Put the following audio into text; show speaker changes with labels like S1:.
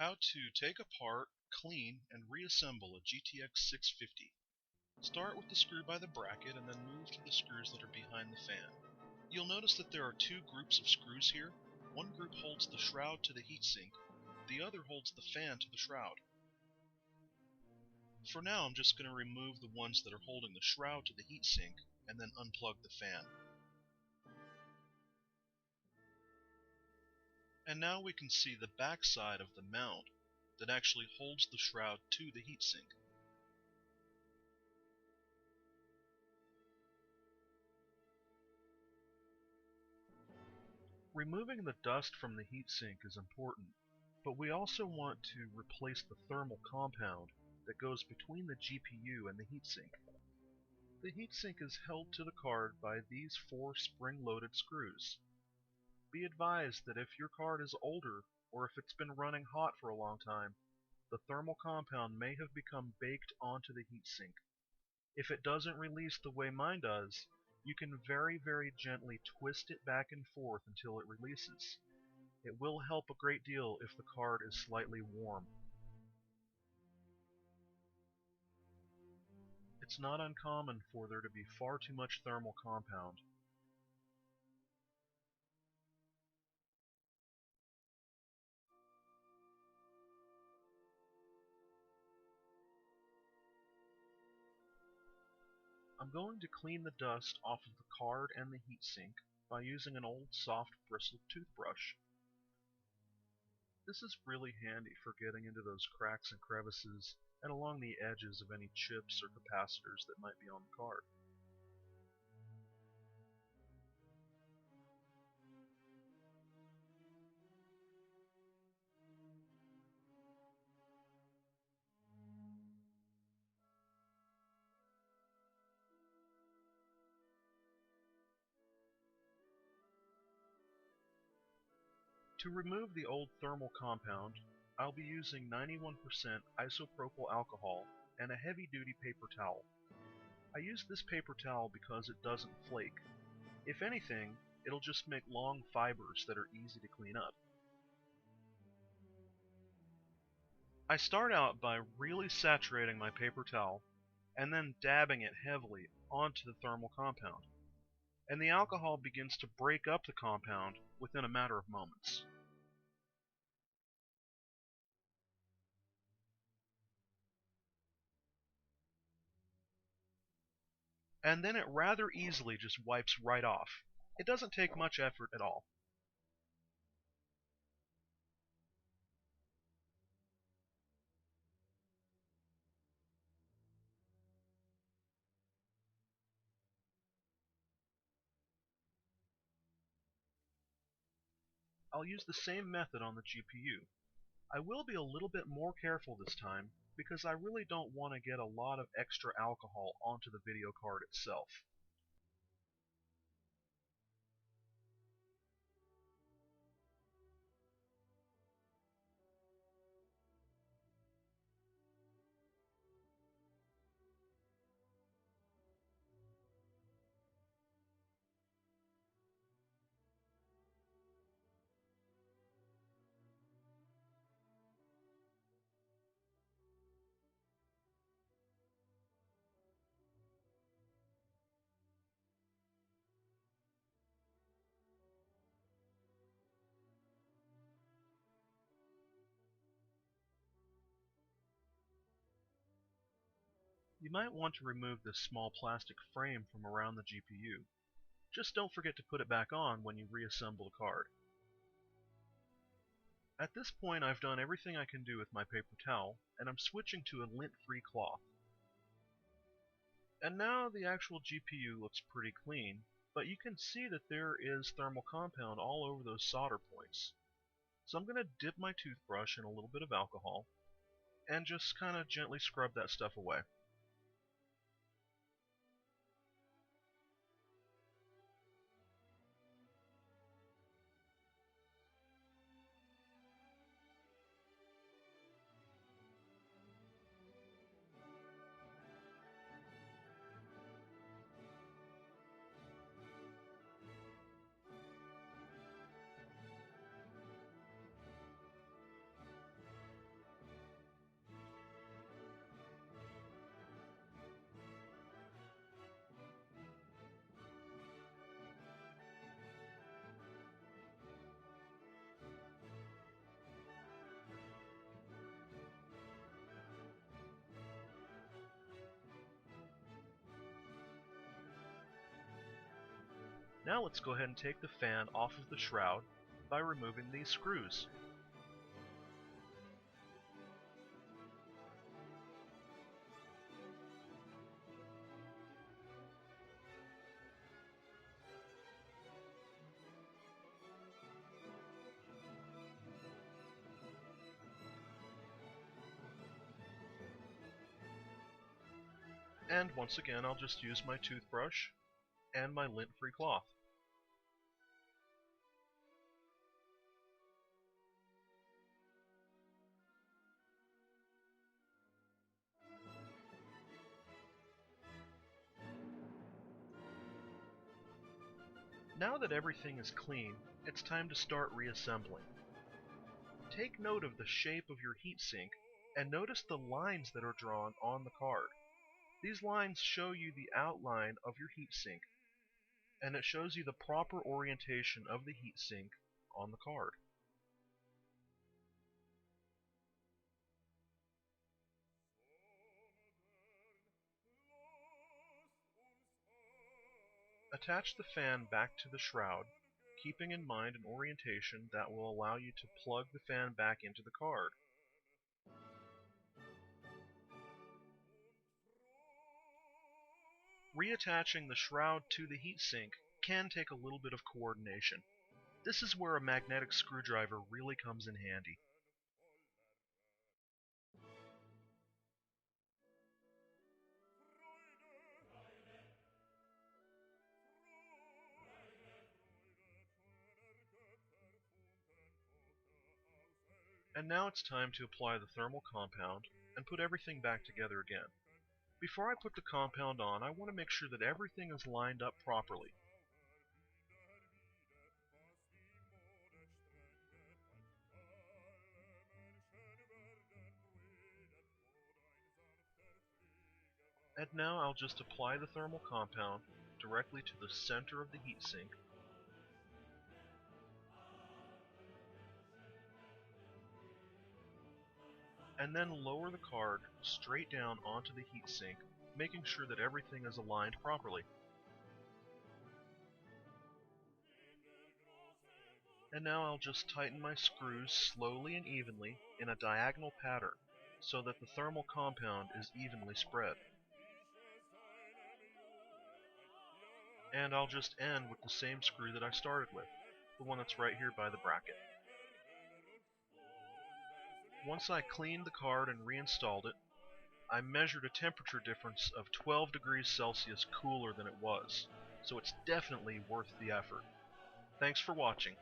S1: How to take apart, clean, and reassemble a GTX 650. Start with the screw by the bracket and then move to the screws that are behind the fan. You'll notice that there are two groups of screws here. One group holds the shroud to the heatsink, the other holds the fan to the shroud. For now, I'm just going to remove the ones that are holding the shroud to the heatsink and then unplug the fan. And now we can see the back side of the mount that actually holds the shroud to the heatsink. Removing the dust from the heatsink is important, but we also want to replace the thermal compound that goes between the GPU and the heatsink. The heatsink is held to the card by these four spring-loaded screws. Be advised that if your card is older, or if it's been running hot for a long time, the thermal compound may have become baked onto the heatsink. If it doesn't release the way mine does, you can very gently twist it back and forth until it releases. It will help a great deal if the card is slightly warm. It's not uncommon for there to be far too much thermal compound. I'm going to clean the dust off of the card and the heatsink by using an old soft bristled toothbrush. This is really handy for getting into those cracks and crevices and along the edges of any chips or capacitors that might be on the card. To remove the old thermal compound, I'll be using 91% isopropyl alcohol and a heavy-duty paper towel. I use this paper towel because it doesn't flake. If anything, it'll just make long fibers that are easy to clean up. I start out by really saturating my paper towel and then dabbing it heavily onto the thermal compound, and the alcohol begins to break up the compound within a matter of moments. And then it rather easily just wipes right off. It doesn't take much effort at all. I'll use the same method on the GPU. I will be a little bit more careful this time because I really don't want to get a lot of extra alcohol onto the video card itself. You might want to remove this small plastic frame from around the GPU. Just don't forget to put it back on when you reassemble the card. At this point I've done everything I can do with my paper towel, and I'm switching to a lint-free cloth. And now the actual GPU looks pretty clean, but you can see that there is thermal compound all over those solder points. So I'm going to dip my toothbrush in a little bit of alcohol and just kind of gently scrub that stuff away. Now let's go ahead and take the fan off of the shroud by removing these screws. And once again, I'll just use my toothbrush and my lint-free cloth. Now that everything is clean, it's time to start reassembling. Take note of the shape of your heatsink and notice the lines that are drawn on the card. These lines show you the outline of your heatsink, and it shows you the proper orientation of the heatsink on the card. Attach the fan back to the shroud, keeping in mind an orientation that will allow you to plug the fan back into the card. Reattaching the shroud to the heatsink can take a little bit of coordination. This is where a magnetic screwdriver really comes in handy. And now it's time to apply the thermal compound and put everything back together again. Before I put the compound on, I want to make sure that everything is lined up properly. And now I'll just apply the thermal compound directly to the center of the heatsink, and then lower the card straight down onto the heatsink, making sure that everything is aligned properly. And now I'll just tighten my screws slowly and evenly in a diagonal pattern so that the thermal compound is evenly spread. And I'll just end with the same screw that I started with, the one that's right here by the bracket. Once I cleaned the card and reinstalled it, I measured a temperature difference of 12 degrees Celsius cooler than it was, so it's definitely worth the effort. Thanks for watching.